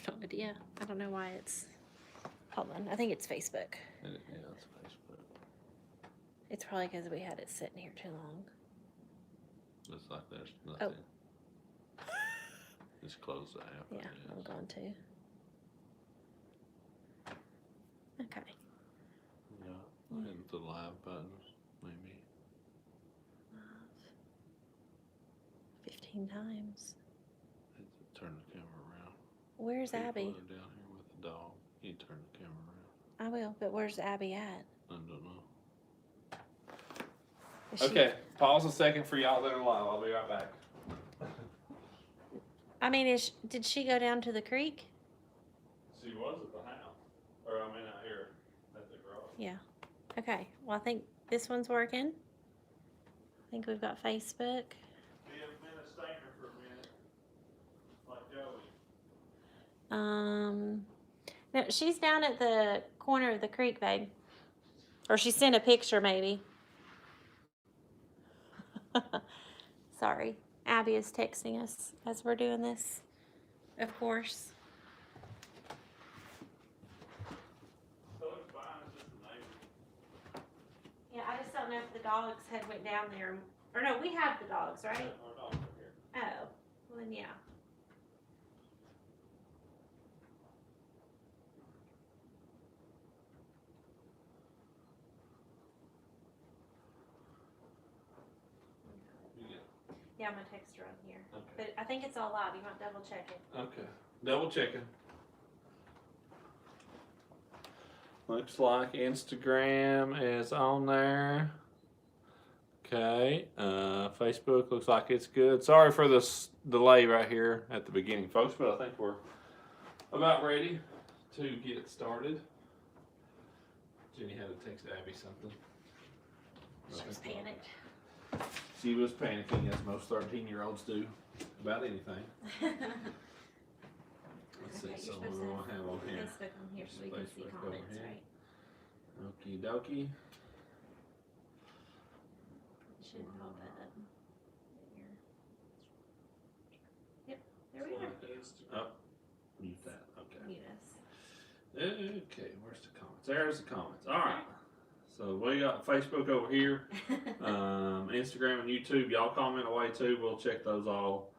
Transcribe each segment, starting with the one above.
no idea. I don't know why it's. Hold on. I think it's Facebook. Yeah, it's Facebook. It's probably because we had it sitting here too long. Looks like there's nothing. Just close the app. Yeah, I'm going to. Okay. Yeah, and the live buttons, maybe. 15 times. Turn the camera around. Where's People Abby? are down here with the dog. You turn the camera around. I will, but where's Abby at? I don't know. Okay, pause a second for y'all that are live. I'll be right back. I mean, did she go down to the creek? She was at the house. Or I mean out here at the garage. Yeah. Okay. Well, I think this one's working. I think we've got Facebook. Be a minute stainer for a minute. Like Joey. No, she's down at the corner of the creek, babe. Or she sent a picture, maybe. Sorry. Abby is texting us as we're doing this, of course. So it's fine, it's just a neighbor. Yeah, I just don't know if the dogs had went down there. Or no, we have the dogs, right? Our dogs are here. Oh, well then yeah. Yeah, I'm gonna text her on here. Okay. But I think it's all live. You want to double check it? Okay. Double checking. Looks like Instagram is on there. Okay. Facebook looks like it's good. Sorry for this delay right here at the beginning, folks, but I think we're about ready to get it started. Jenny had to text Abby something. She was panicked. She was panicking, as most 13-year-olds do, about anything. Let's see, so what do we want to have on here? Facebook on here so we can see Facebook over comments, here. right? Okie dokie. It should pop up. There. Yep, there we are. Oh, mute that. Okay. Mute us. Okay, where's the comments? There's the comments. All right. So we got Facebook over here, Instagram and YouTube. Y'all comment away too. We'll check those all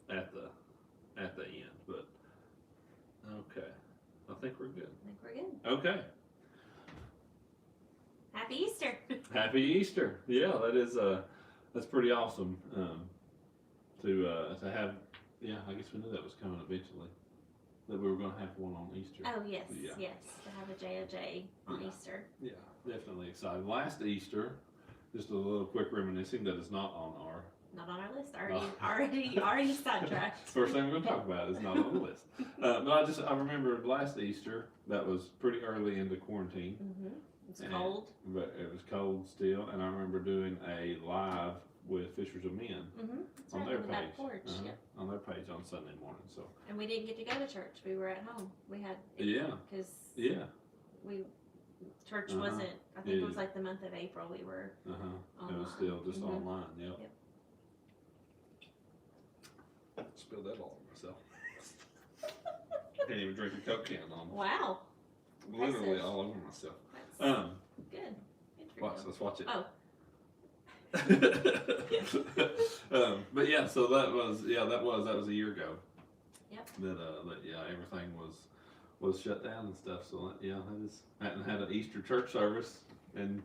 at the end. But okay, I think we're good. I think we're good. Okay. Happy Easter. Happy Easter. Yeah, that's pretty awesome to have. Yeah, I guess we knew that was coming eventually. That we were going to have one on Easter. Oh, yes, Yeah. yes, to have a JOJ on Easter. Yeah, definitely excited. Last Easter, just a little quick reminiscing that is not on our. Not on our list. Already sidetracked. First thing we're going to talk about is not on the list. But I remember last Easter, that was pretty early into quarantine. Mm-hmm. It's cold. But it was cold still, and I remember doing a live with Fishers of Men on their page. Yep. On their page on Sunday morning. So. And we didn't get to go to church. We were at home. We had. Because. Yeah. Church wasn't. I think it was like the month of April. We were. Online. It was still just online. Yep. Spilled that all over myself. Can't even drink a Coke can on. Wow. Literally all over myself. That's good. Let's watch it. Oh. But yeah, so that was a year ago. Yep. That everything was shut down and stuff. So yeah, I hadn't had an Easter church service in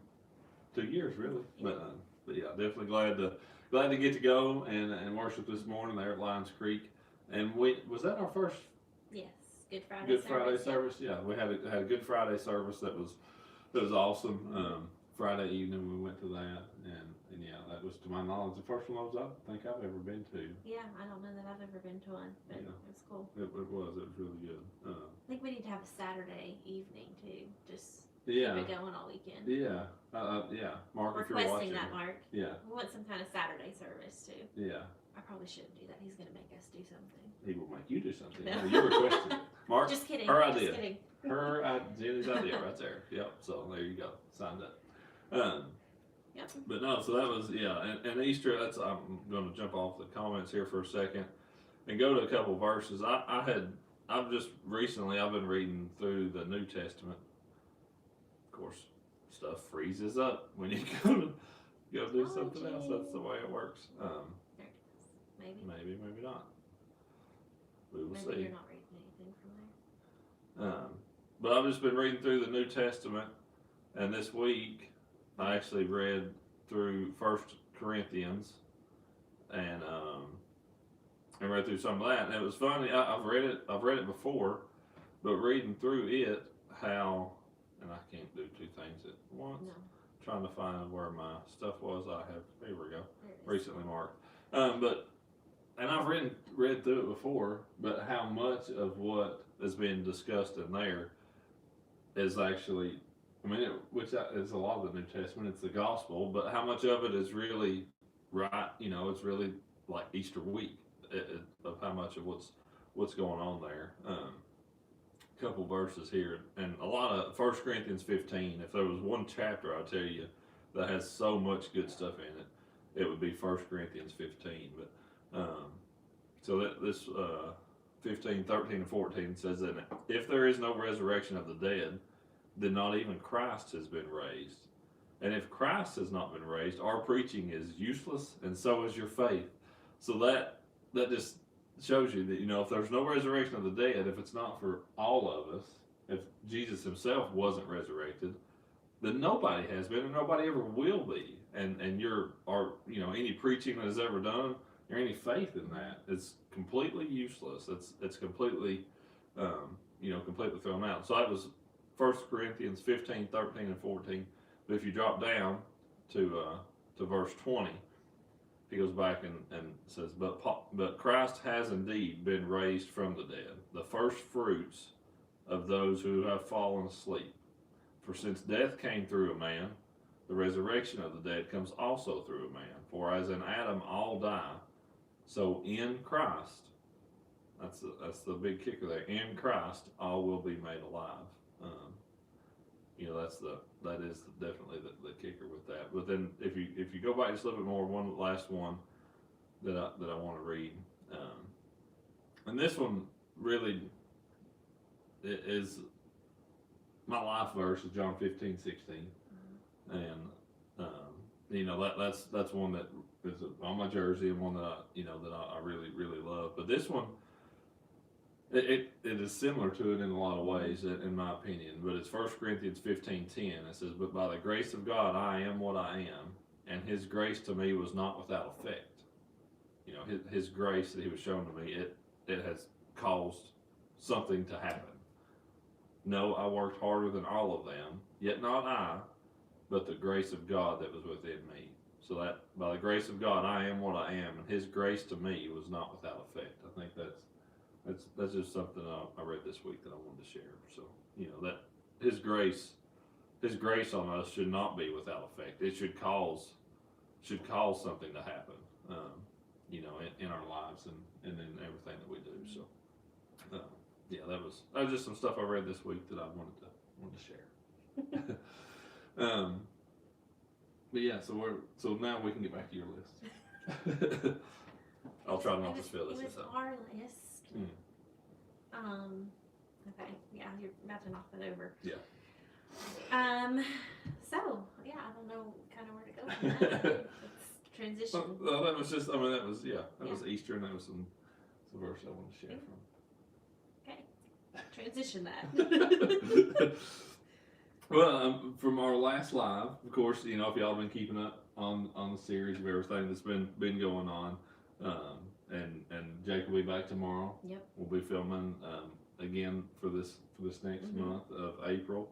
2 years really. Yep. But yeah, definitely glad to get to go and worship this morning there at Lions Creek. And was that our first Yes, Good Friday service? Yeah, we had a Good Friday service that was awesome. Friday evening we went to that, and yeah, that was to my knowledge the first one I think I've ever been to. Yeah, I don't know that I've ever been to one, but Yeah. it was cool. It was really good. I think we need to have a Saturday evening too, just Yeah, keep it going all weekend. yeah, yeah. Mark, if you're Requesting watching, that, Mark. yeah, We want some kind of Saturday service too. yeah. I probably shouldn't do that. He's gonna make us do something. He will make you do something. No. No, you requested it, Mark. Just kidding. Her Just idea. kidding. Jenny's idea right there. Yep. So there you go. Signed up. Yep. But no, so that was and Easter. I'm going to jump off the comments here for a second and go to a couple verses. I had I've been reading through the New Testament. Of course, stuff freezes up when you go do something else. That's the way it works. There it is. Maybe. Maybe not. We will Maybe see. you're not reading anything from there. But I've just been reading through the New Testament, and this week I actually read through 1 Corinthians, and read through some of that, and it was funny. I've read it before, but reading through it, how, and I can't do two things at once. No. Trying to find where my stuff was. Here we go. There it is. Recently marked. And I've read through it before, but how much of what is being discussed in there is actually, which is a lot of the New Testament, it's the gospel, but how much of it is really right, it's really like Easter week, of how much of what's going on there. A couple verses here, and a lot of 1 Corinthians 15, if there was one chapter, I'll tell you, that has so much good stuff in it, it would be 1 Corinthians 15, but so that this 15, 13, and 14 says that if there is no resurrection of the dead, then not even Christ has been raised. And if Christ has not been raised, our preaching is useless, and so is your faith. So that just shows you that, if there's no resurrection of the dead, if it's not for all of us, if Jesus himself wasn't resurrected, then nobody has been, and nobody ever will be. And any preaching that is ever done, or any faith in that, it's completely useless. It's completely, completely thrown out. So that was 1 Corinthians 15, 13, and 14. But if you drop down to verse 20, he goes back and says, but Christ has indeed been raised from the dead, the first fruits of those who have fallen asleep. For since death came through a man, the resurrection of the dead comes also through a man. For as in Adam all die, so in Christ, that's the big kicker there. In Christ, all will be made alive. That is definitely the kicker with that. But then if you go back just a little bit more, one last one that I want to read, and this one really is my life verse is John 15:16, and that's one that is on my jersey, and one that I really really love. But this one, it is similar to it in a lot of ways, in my opinion. But it's 1 Corinthians 15:10. It says, "But by the grace of God I am what I am, and His grace to me was not without effect." His grace that He was showing to me, it has caused something to happen. No, I worked harder than all of them, yet not I, but the grace of God that was within me. So that by the grace of God I am what I am, and His grace to me was not without effect. I think that's just something I read this week that I wanted to share. So that His grace on us should not be without effect. It should cause something to happen, in our lives and in everything that we do. So that was just some stuff I read this week that I wanted to share. But yeah, so now we can get back to your list. I'll try not to spill this. It was our list. Okay, yeah, you're about to knock that over. Yeah. So yeah, I don't know kind of where to go from that. Let's transition. Well, that was just, that was Easter, and that was some verse I wanted to share from. Okay, transition that. Well, from our last live, of course, if y'all been keeping up on the series of everything that's been going on, and Jake will be back tomorrow. Yep. We'll be filming again for this next month of April.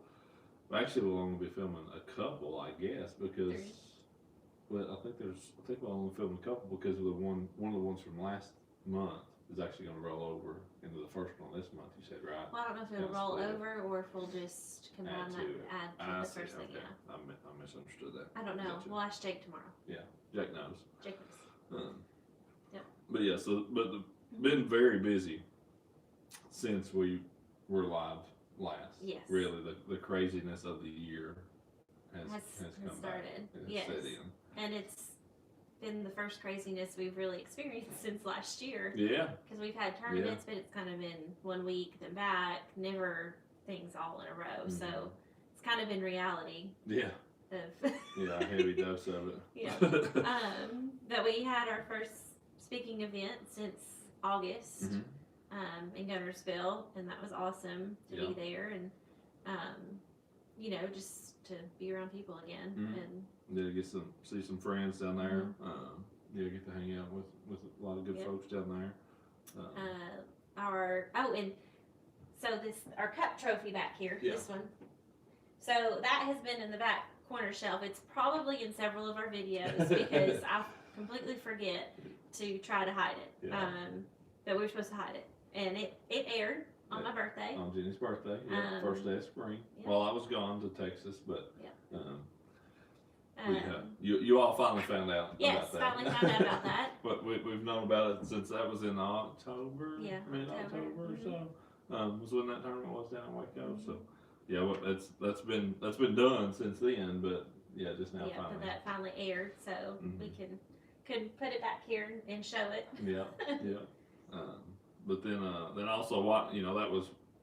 Actually, we'll only be filming a couple, I guess, because I think we'll only film a couple because of one of the ones from last month is actually going to roll over into the first one this month. You said, right? Well, I don't know if it'll roll over or if we'll just combine add to the first thing. Okay. Yeah. I misunderstood that. I don't know. Gotcha. We'll ask Jake tomorrow. Yeah, Jake knows. Jake knows. Yep. But yeah, been very busy since we were live last. Yes. Really, the craziness of the year has come started. back. It has Yes. set in. And it's been the first craziness we've really experienced since last year. Yeah. Because we've had tournaments, but it's kind of been 1 week, then back, never things all in a row. Mhm. So it's kind of been reality Yeah. of Yeah, a heavy dose of it. Yeah. That we had our first speaking event since August Mhm. in Gunnersville, and that was awesome to Yeah. be there and just to be around people again. Mhm. And Yeah, see some friends down there. Mm-hmm. Get to hang out with a lot of good Yep. folks down there. and so our cup trophy back here, Yeah. this one. So that has been in the back corner shelf. It's probably in several of our videos because I completely forget to try to hide it. Yeah. But we were supposed to hide it, and it aired on my birthday. On Jenny's birthday, yeah, first day of spring. Yeah. Well, I was gone to Texas, but Yeah. you all finally found out Yes, about that. finally found out about that. But we've known about it since that was in October, Yeah, mid-October October. or so. Was when that tournament was down in Waco. So yeah, well, that's been done since then. But yeah, just now Yeah, finally. but that finally aired, so we Mhm. could put it back here and show it. Yeah, yeah. But then also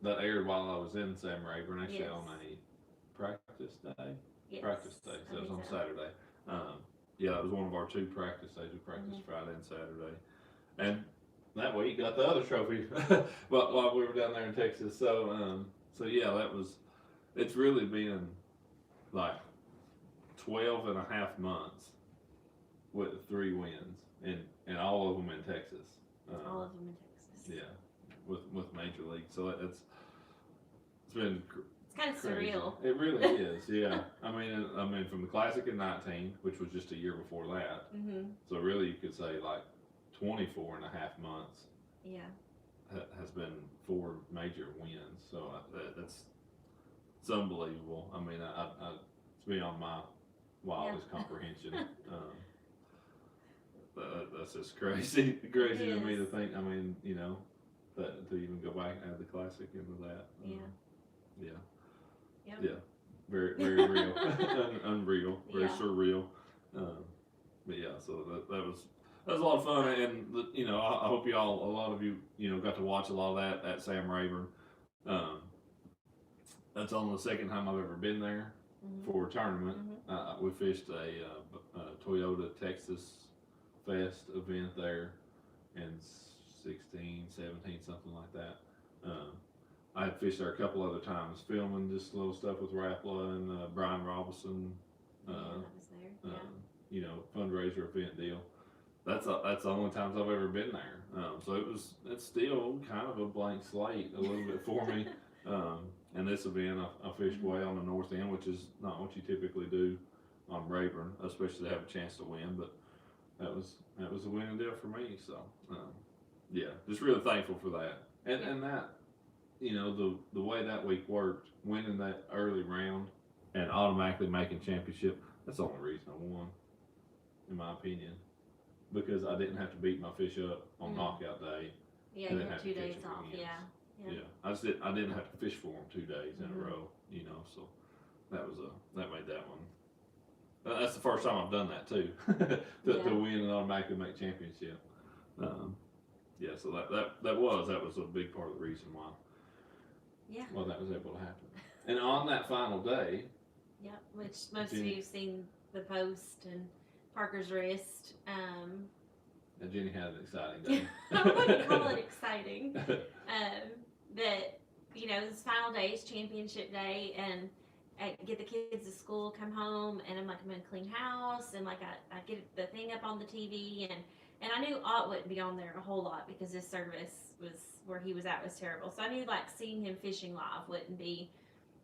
that aired while I was in Sam Rayburn, actually Yes. on a practice day. Yes, Practice day, so I it was think on so. Saturday. Yeah, it was one of our 2 practice days. We practiced Friday and Saturday, and that week got the other trophy while we were down there in Texas. So yeah, it's really been like 12 and a half months with 3 wins, and all of them in Texas. All of them in Texas. Yeah, with Major League. So it's been It's kind of crazy. surreal. It really is. Yeah. I mean, from the Classic in 19, which was just a year before that. Mhm. So really, you could say like 24 and a half months Yeah. has been 4 major wins. So it's unbelievable. I mean, it's beyond my wildest comprehension. That's just crazy to me to think. I mean, that to even go back and add the Classic into that. Yeah. Yeah. Yep. Yeah. Very, very real. Unreal. Very Yeah. surreal. But yeah, so that was a lot of fun, and I hope a lot of you got to watch a lot of that at Sam Rayburn. That's only the second time I've ever been there for a tournament. We fished a Toyota Texas Fest event there in 16, 17, something like that. I had fished there a couple other times, filming just little stuff with Rapala and Brian Robinson. Yeah, that was there. Yeah. Fundraiser event deal. That's the only times I've ever been there. So it's still kind of a blank slate a little bit for me. And this event, I fished way on the north end, which is not what you typically do on Rayburn, especially to have a chance to win. But that was a winning deal for me. So yeah, just really thankful for that. And that, the way that week worked, winning that early round and automatically making championship, that's the only reason I won, in my opinion. Because I didn't have to beat my fish up on knockout day. Yeah, and you then had have 2 to catch days it off. again. Yeah. Yeah, I didn't have to fish for them 2 days in a row, so that made that one. That's the first time I've done that too, to win and automatically make championship. Yeah, so that was a big part of the reason why. Yeah. Well, that was able to happen. And on that final day. Yep, which most of you have seen the post and Parker's wrist. And Jenny had an exciting day. I wouldn't call it exciting. But, it's final day, it's championship day, and I get the kids to school, come home, and I'm like, I'm going to clean house, and like I get the thing up on the TV, and I knew Ott wouldn't be on there a whole lot because his service was where he was at was terrible. So I knew like seeing him fishing live wouldn't be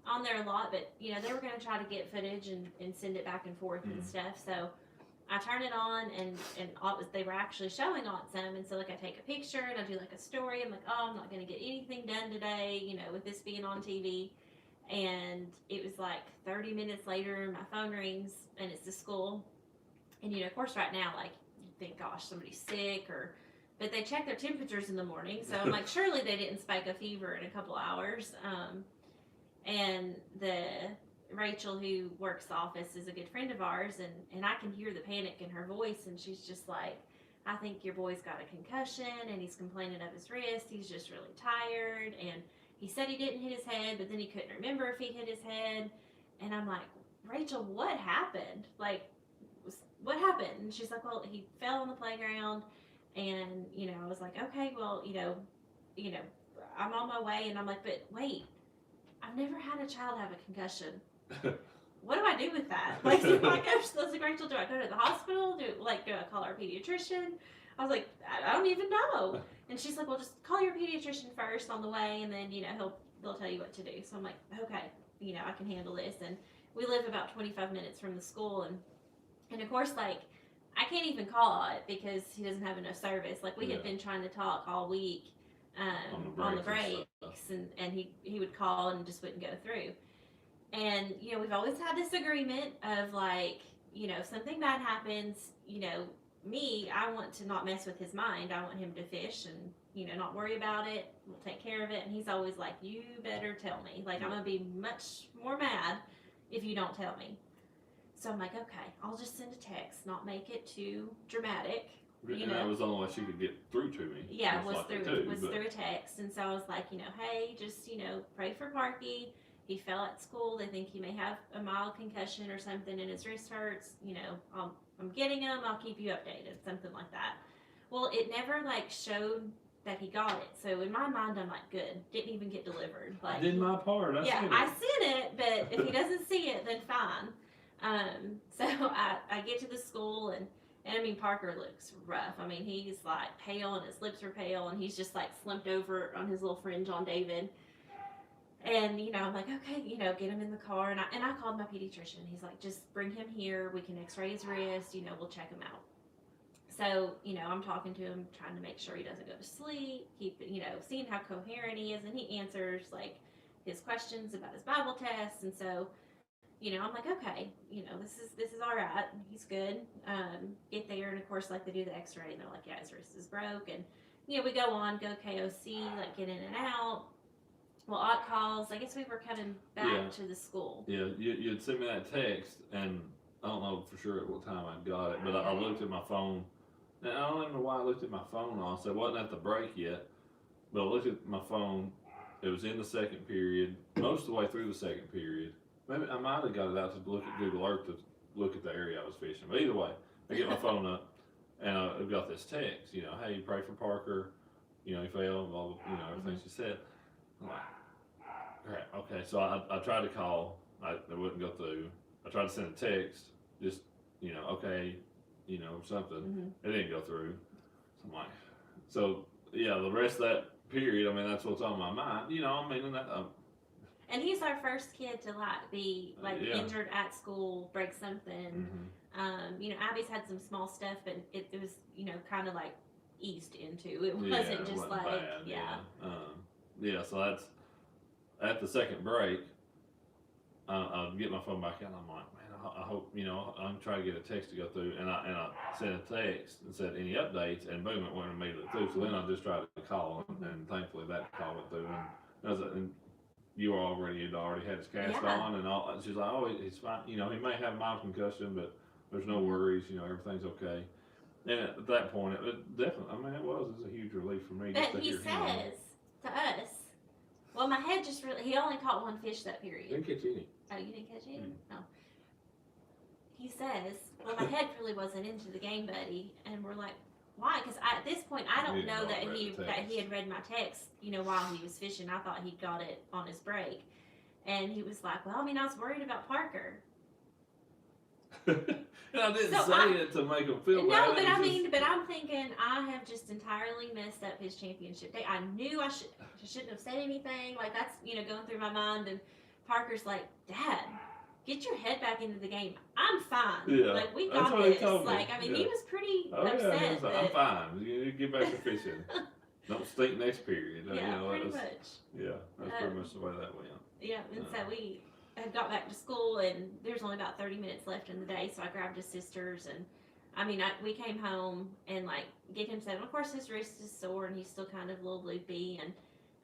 on there a lot, but they were going to try to get footage and send it back and forth and stuff. So I turn it on, and they were actually showing Ott some, and so like I take a picture and I do like a story. I'm like, oh, I'm not going to get anything done today, with this being on TV. And it was like 30 minutes later, my phone rings, and it's the school. And of course, right now, like you think, gosh, somebody's sick, but they check their temperatures in the morning, so I'm like, surely they didn't spike a fever in a couple hours. And the Rachel, who works the office, is a good friend of ours, and I can hear the panic in her voice, and she's just like, I think your boy's got a concussion, and he's complaining of his wrist. He's just really tired, and he said he didn't hit his head, but then he couldn't remember if he hit his head. And I'm like, Rachel, what happened? Like, what happened? And she's like, well, he fell on the playground, and I was like, okay, well, I'm on my way, and I'm like, but wait, I've never had a child have a concussion. What do I do with that? Like, do I go? Like, Rachel, do I go to the hospital? Do I call our pediatrician? I was like, I don't even know. And she's like, well, just call your pediatrician first on the way, and then they'll tell you what to do. So I'm like, okay, I can handle this. And we live about 25 minutes from the school, and of course, like, I can't even call it because he doesn't have enough service. Like, we had been trying to talk all week on the breaks, and he would call and just wouldn't go through. And, we've always had this agreement of, like, if something bad happens, me, I want to not mess with his mind. I want him to fish and, not worry about it. We'll take care of it. And he's always like, you better tell me. Like, I'm going to be much more mad if you don't tell me. So I'm like, okay, I'll just send a text, not make it too dramatic. And that was the only way she could get through to me. Yeah, through a text. And so I was like, hey, just, pray for Parky. He fell at school. They think he may have a mild concussion or something, and his wrist hurts. I'm getting him. I'll keep you updated, something like that. Well, it never like showed that he got it. So in my mind, I'm like, good. Didn't even get delivered. Like, I did my part. I sent it, but if he doesn't see it, then fine. So I get to the school, and I mean, Parker looks rough. I mean, he's like pale, and his lips are pale, and he's just like slumped over on his little friend on David. And, I'm like, okay, get him in the car. And I called my pediatrician. He's like, just bring him here. We can x-ray his wrist. We'll check him out. So, I'm talking to him, trying to make sure he doesn't go to sleep. Seeing how coherent he is. And he answers, like, his questions about his Bible tests. And so, I'm like, okay, this is all right. He's good. Get there. And, of course, like, they do the x-ray. And they're like, yeah, his wrist is broke. And, we go KOC, like, get in and out. Well, odd calls. I guess we were coming back to the school. Yeah, you'd send me that text, and I don't know for sure at what time I got it, but I looked at my phone. And I don't even know why I looked at my phone also. It wasn't at the break yet, but I looked at my phone. It was in the second period, most of the way through the second period. Maybe I might have got it out to look at Google Earth to look at the area I was fishing. But either way, I get my phone up, and I've got this text. Hey, pray for Parker. He fell. Blah, blah, everything she said. I'm like, crap, okay, so I tried to call, it wouldn't go through. I tried to send a text, just, okay, something. It didn't go through. So I'm like, the rest of that period, I mean, that's what's on my mind, and he's our first kid to be injured at school, break something. Abby's had some small stuff, but it was, kind of like eased into. It wasn't just like, bad, so that's at the second break. I'll get my phone back out, and I'm like, man, I hope I'm trying to get a text to go through, and I sent a text and said any updates, and boom, it went immediately through. So then I just tried to call him, and thankfully that call went through, and you had already had his cast on, and all. She's like, oh, he's fine. He may have a mild concussion, but there's no worries. Everything's okay. And at that point, it definitely, I mean, it was a huge relief for me. But he says to us, well, my head just he only caught one fish that period. Didn't catch any. Oh, you didn't catch any? No. He says, well, my head really wasn't into the game, buddy. And we're like, why? Because at this point, I don't know that he had read my text, while he was fishing. I thought he got it on his break. And he was like, well, I mean, I was worried about Parker. And I didn't say it to make him feel bad. No, but I'm thinking I have just entirely messed up his championship day. I knew I shouldn't have said anything. Like, that's, going through my mind. And Parker's like, Dad, get your head back into the game. I'm fine. Yeah, like, we got this. Like, I mean, he was pretty upset. Yeah, like, I'm fine. You get back to fishing. Don't stink next period. Yeah, pretty much. Yeah, that's pretty much the way that went. Yeah, and so we had got back to school, and there's only about 30 minutes left in the day, so I grabbed his sisters, and we came home and get him set. And of course, his wrist is sore, and he's still kind of a little loopy, and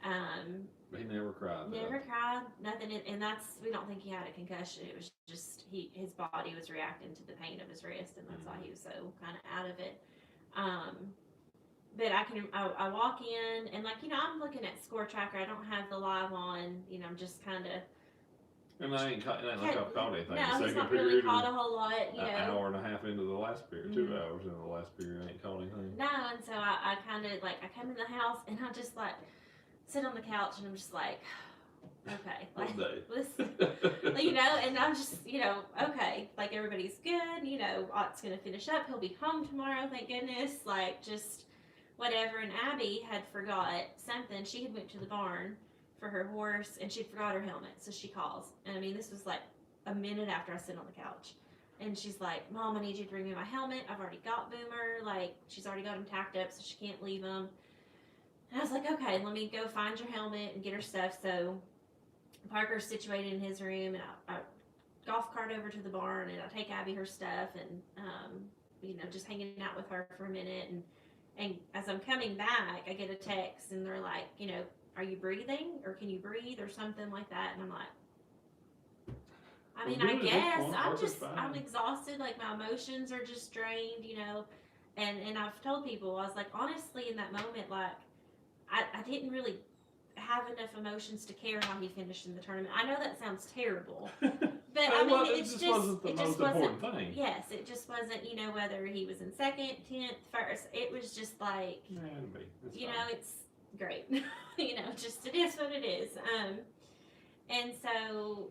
He never cried. Never cried, nothing, and we don't think he had a concussion. It was just his body was reacting to the pain of his wrist, and that's why he was so kind of out of it. But I walk in, and I'm looking at Score Tracker. I don't have the live on, I'm just kind of. And I ain't like I've caught anything. No, he's not really caught a whole lot, An hour and a half into the last period, 2 hours into the last period, I ain't caught anything. No, and so I kind of I come in the house and I just sit on the couch and I'm just okay, listen, and I'm just, okay, everybody's good, Ott's gonna finish up, he'll be home tomorrow, thank goodness, just whatever. And Abby had forgot something. She had went to the barn for her horse and she forgot her helmet, so she calls, and I mean this was a minute after I sit on the couch, and she's like, Mom, I need you to bring me my helmet, I've already got Boomer, she's already got him tacked up so she can't leave him. And I was like, okay, let me go find your helmet and get her stuff. So Parker's situated in his room, and I golf cart over to the barn, and I take Abby her stuff, and just hanging out with her for a minute, and as I'm coming back, I get a text, and they're like, are you breathing, or can you breathe, or something like that, and I'm like, I mean, I guess I'm exhausted, my emotions are just drained, and I've told people, I was like, honestly, in that moment, I didn't really have enough emotions to care how he finished in the tournament. I know that sounds terrible, but I mean, it just wasn't the most important thing. Yes, it just wasn't, whether he was in second, 10th, first. It was just it's great. Just it is what it is. And so,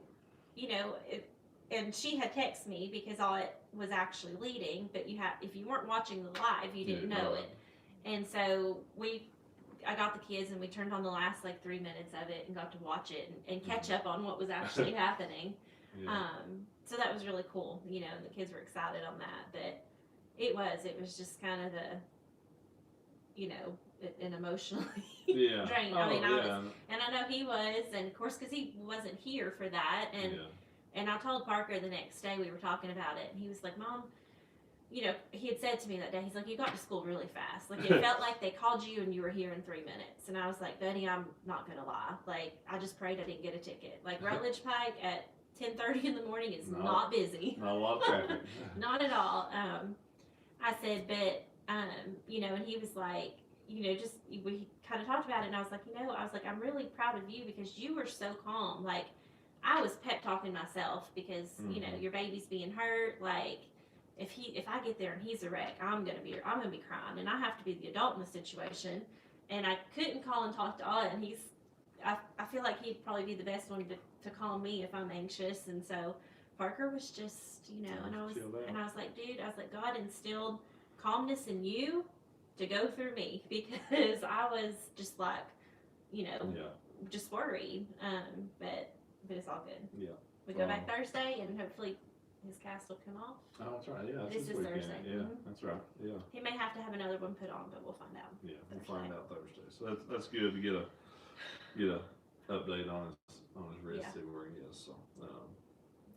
and she had texted me because Ott was actually leading, but if you weren't watching the live, you didn't know it. And so I got the kids and we turned on the last 3 minutes of it and got to watch it and catch up on what was actually happening. Yeah. So that was really cool. The kids were excited on that, but it was just kind of an emotionally draining. I mean, and I know he was, and of course, because he wasn't here for that, and I told Parker the next day, we were talking about it, and he was like, Mom, he had said to me that day, he's like, you got to school really fast. It felt like they called you and you were here in 3 minutes. And I was like, Buddy, I'm not going to lie. I just prayed I didn't get a ticket. Rutledge Pike at 10:30 in the morning is not busy. Not a lot of traffic. Not at all. I said, but, and he was like, we kind of talked about it, and I was like, I'm really proud of you because you were so calm. I was pep talking myself because, your baby's being hurt. If I get there and he's a wreck, I'm gonna be crying, and I have to be the adult in the situation. And I couldn't call and talk to Ott, and I feel like he'd probably be the best one to call me if I'm anxious. And so Parker was just, and I was like, dude, God instilled calmness in you to go through me because I was just just worried. But it's all good. Yeah. We go back Thursday, and hopefully his cast will come off. Oh, that's right. Yeah, this is Thursday. Yeah, that's right. Yeah. He may have to have another one put on, but we'll find out. Yeah, we'll find out Thursday. So that's good to get a update on his wrist, see where he is. So.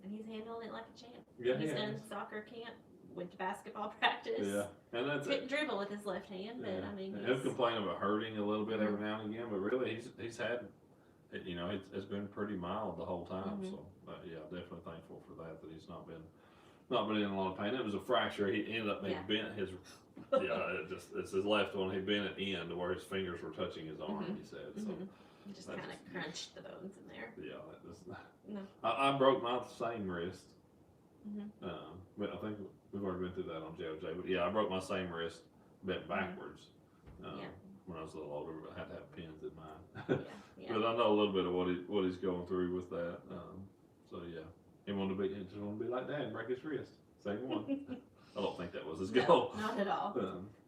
And he's handling it like a champ. Yeah, he's done soccer camp, went to basketball practice. Yeah, and that's couldn't dribble with his left hand, but I mean, he'll complain about hurting a little bit every now and again, but really he's had. It's been pretty mild the whole time. So definitely thankful for that he's not been in a lot of pain. It was a fracture. He ended up bent his it's his left one. He bent it in to where his fingers were touching his arm. He said so. He just kind of crunched the bones in there. Yeah, I broke my same wrist. But I think we've already been through that on JOJ. But I broke my same wrist bent backwards. When I was a little older, but I had to have pins in mine. But I know a little bit of what he's going through with that. He wanted to be like Dad and break his wrist. Same one. I don't think that was his goal. Not at all.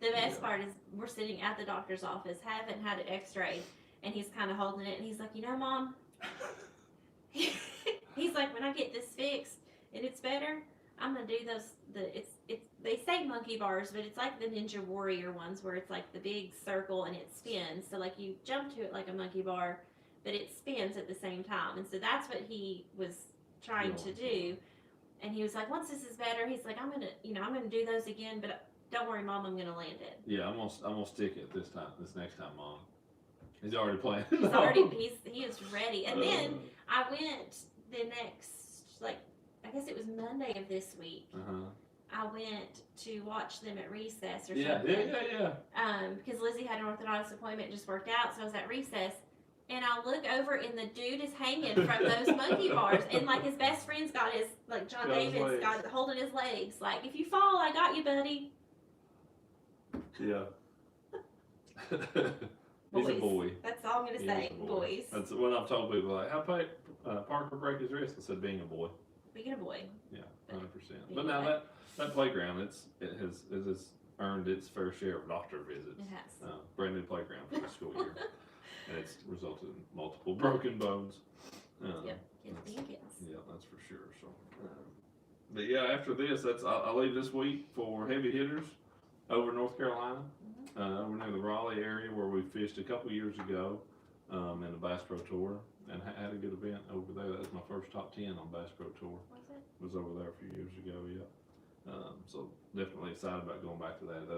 The best part is we're sitting at the doctor's office, haven't had an X-ray, and he's kind of holding it, and he's like, Mom, he's like, when I get this fixed and it's better, I'm gonna do they say monkey bars, but it's like the Ninja Warrior ones where it's the big circle and it spins. So you jump to it like a monkey bar, but it spins at the same time. And so that's what he was trying to do. And he was like, once this is better, he's like, I'm gonna do those again, but don't worry, Mom, I'm gonna land it. Yeah, I'm gonna stick it this next time, Mom. He's already playing. He is ready. And then I went the next, like, I guess it was Monday of this week. I went to watch them at recess or something. Yeah. Because Lizzie had an orthodontist appointment, just worked out, so I was at recess. And I look over and the dude is hanging from those monkey bars, and like his best friend's got his, like John David's got holding his legs. Like, if you fall, I got you, buddy. Yeah. He's a boy. That's all I'm gonna say. Boys. That's when I've told people, like, how Parker break his wrist? I said being a boy. Being a boy. Yeah, 100%. But now that playground, it has earned its fair share of doctor visits. It has. Brand new playground for the school year, and it's resulted in multiple broken bones. Yep, kids being kids. Yeah, that's for sure. So, but yeah, after this, I'll leave this week for heavy hitters over North Carolina, over near the Raleigh area where we fished a couple years ago in the Bass Pro Tour, and had a good event over there. That was my first top 10 on Bass Pro Tour. Was it? Was over there a few years ago, yeah. So definitely excited about going back to that.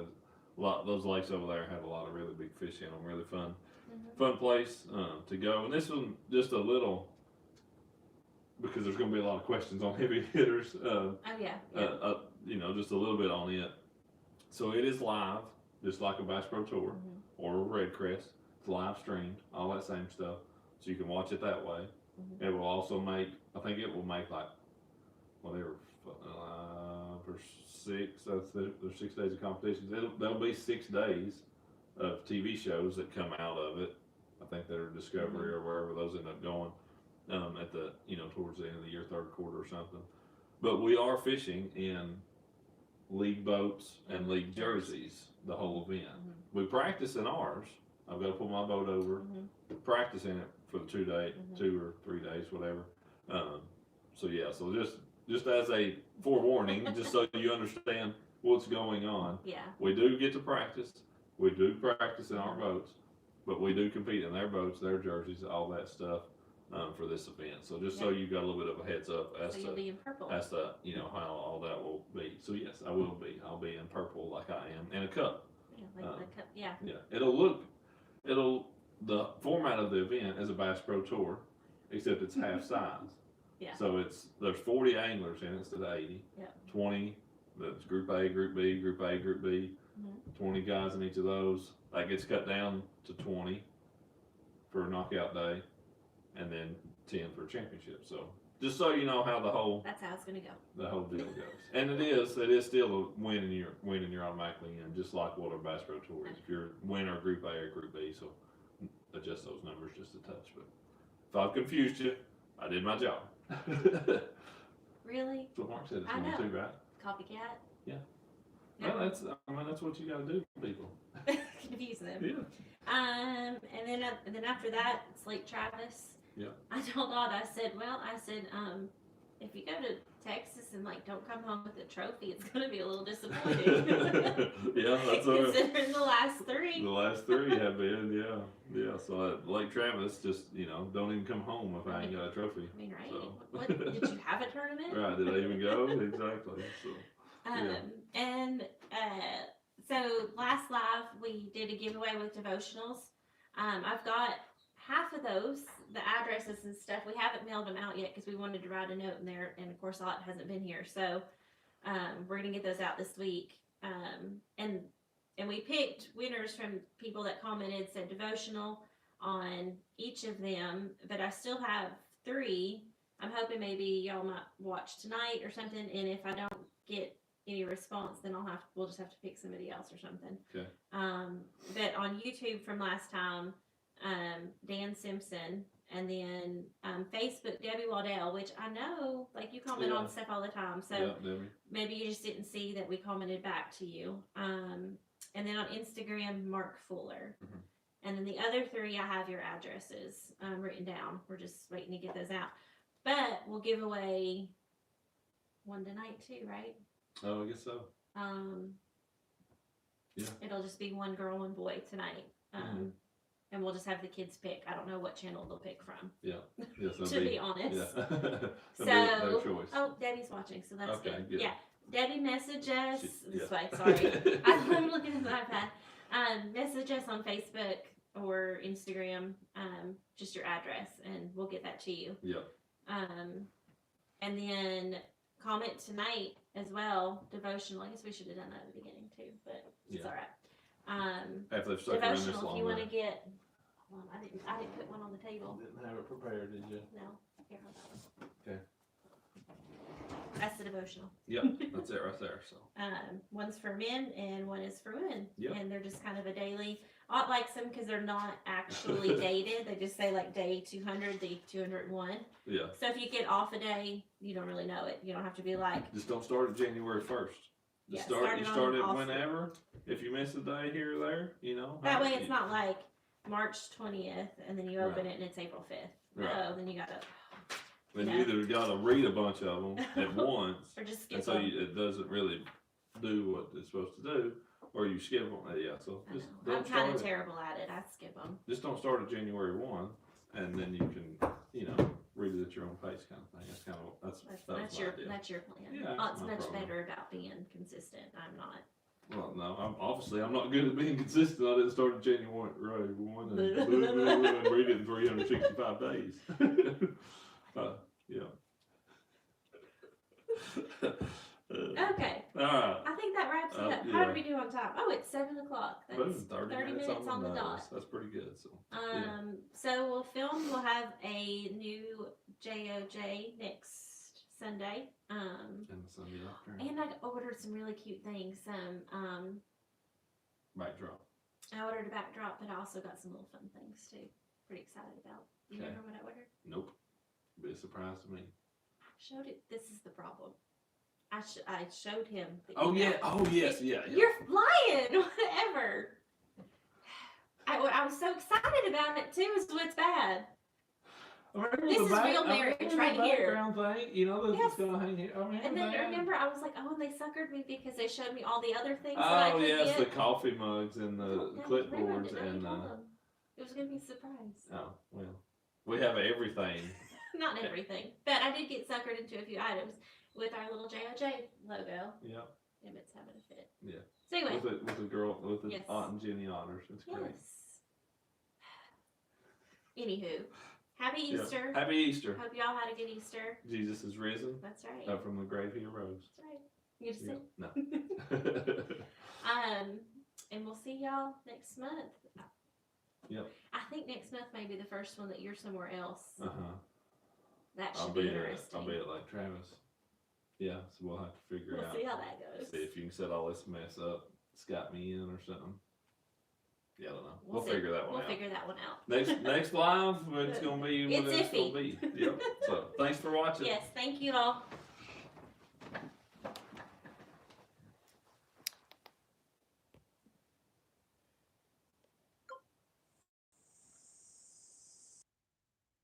Those lakes over there have a lot of really big fish in them. Really fun place to go. And this one just a little, because there's going to be a lot of questions on heavy hitters. You know, just a little bit on it. So it is live, just like a Bass Pro Tour or a Red Crest. It's live streamed, all that same stuff. So you can watch it that way. It will also make, I think it will make like, whatever, for there's 6 days of competitions. There'll be 6 days of TV shows that come out of it. I think that are Discovery or wherever those end up going at the, you know, towards the end of the year, third quarter or something. But we are fishing in league boats and league jerseys the whole event. We practice in ours. I've got to pull my boat over, practice in it for the 2 or 3 days, whatever. So yeah, so just as a forewarning, just so you understand what's going on. Yeah. We do get to practice. We do practice in our boats, but we do compete in their boats, their jerseys, all that stuff for this event. So just so you got a little bit of a heads up as you'll be in purple. As to, you know, how all that will be. So yes, I will be. I'll be in purple like I am, and a cup. Yeah, like the cup. Yeah. Yeah. The format of the event is a Bass Pro Tour, except it's half size. Yeah. So there's 40 anglers in it instead of 80. Yeah. 20, that's Group A, Group B, Group A, Group B. 20 guys in each of those. That gets cut down to 20 for a knockout day, and then 10 for a championship. So just so you know how that's how it's gonna go. The whole deal goes. And it is still a win, and you're automatically in, just like what our Bass Pro Tour is. If you're winner Group A or Group B, so adjust those numbers just a touch. But if I've confused you, I did my job. Really? That's what Mark said. I know. Too, right? Copycat. Yeah. Yeah. Well, that's what you got to do for people. Confuse them. Yeah. And then after that, it's Lake Travis. Yeah. I told Odd, I said, if you go to Texas and like don't come home with a trophy, it's gonna be a little disappointing. Yeah, that's considering the last 3. The last 3 have been, yeah. So at Lake Travis, just don't even come home if I ain't got a trophy. I mean, right? So. What, did you have a tournament? Right? Did I even go? Exactly. So. So last live we did a giveaway with devotionals. I've got half of those, the addresses and stuff. We haven't mailed them out yet because we wanted to write a note in there, and of course Lot hasn't been here, so we're gonna get those out this week. And we picked winners from people that commented, said devotional on each of them, but I still have 3. I'm hoping maybe y'all might watch tonight or something, and if I don't get any response, then we'll just have to pick somebody else or something. Okay. But on YouTube from last time, Dan Simpson, and then Facebook, Debbie Waddell, which I know, like, you comment on stuff all the time, so maybe you just didn't see that we commented back to you. And then on Instagram, Mark Fuller. And then the other 3, I have your addresses written down. We're just waiting to get those out. But we'll give away one tonight too, right? Oh, I guess so. Yeah. It'll just be one girl, one boy tonight. And we'll just have the kids pick. I don't know what channel they'll pick from. Yeah. Yes, to be honest. Yeah. So, their choice. Oh, Debbie's watching, so that's good. Yeah. Debbie, message us. This way, sorry. I'm looking at my iPad. Message us on Facebook or Instagram, just your address, and we'll get that to you. Yep. And then comment tonight as well, devotional. I guess we should have done that at the beginning too, but it's Yeah. all right. After they've stuck around this Devotional, if long. you want to get, hold on, I didn't put one on the table. Didn't have it prepared, did you? No, here, hold that one. Okay. That's the devotional. Yep, that's it right there. So. One's for men and one is for women. Yep. And they're just kind of a daily. I like them because they're not actually dated. They just say like day 200, day 201. Yeah. So if you get off a day, you don't really know it. You don't have to be like, Just don't start at January 1st. Yeah, Just start you it on start it off. whenever. If you miss a day here or there, you know. that way it's not like March 20th and then you open Right. it and it's April 5th. Right. No, then you gotta, Then Yeah. you either got to read a bunch of them at once, or just skip and so them. it doesn't really do what it's supposed to do, or you skip them. Yeah, so I just know. I'm don't kind start of it. terrible at it. I skip them. Just don't start at January 1, and then you can, you know, read it at your own pace, kind of thing. That's kind of that was That's my your idea. that's your plan. Yeah, It's no much problem. better about being consistent. I'm not. Well, no, I'm not good at being consistent. I didn't start in January 1 and read it in 365 days. Yeah. Okay. All right. I think that wraps it up. How yeah. did we do on time? Oh, it's 7 o'clock. That's Boom, 30 minutes on the dot. nose. That's pretty good. So. yeah. So we'll film. We'll have a new JOJ next Sunday. And the Sunday after. And I ordered some really cute things. Backdrop. I ordered a backdrop, but I also got some little fun things too. Pretty excited about. You Okay. remember what I ordered? Nope. Be a surprise to me. Showed it. This is the problem. I showed him. The Oh email. yeah. Oh yes. Yeah. Yeah. You're lying. Whatever. I was so excited about it too. Is what's bad. This is real marriage right here. Background thing, you know, that's Yes. gonna hang here. I mean, And then remember, I was like, oh, and they suckered me because they showed me all the other things that I Oh could yes, the get. coffee mugs and the No, clipboards they and. told them. It was gonna be a surprise. Oh well, we have everything. Not everything, but I did get suckered into a few items with our little JOJ logo. Yep. Emmett's having a fit. Yeah. So anyway, With the girl with the Yes. Aunt and Jenny honors. It's great. yes. Anywho, happy Yeah. Easter. Happy Easter. Hope y'all had a good Easter. Jesus is risen. That's right. Up from the grave he arose. That's right. You just Yeah. sing. No. And we'll see y'all next month. Yep. I think next month may be the first one that you're somewhere else. Uh huh. That I'll should be be at interesting. like Travis. Yeah, so we'll have to figure We'll out. see how that goes. See if you can set all this mess up, Skype me in or something. Yeah, I don't know. We'll see. figure that one We'll out. figure that one out. Next live, it's gonna be what It's it's gonna iffy. be. Yep. So thanks for watching. Yes, thank you all.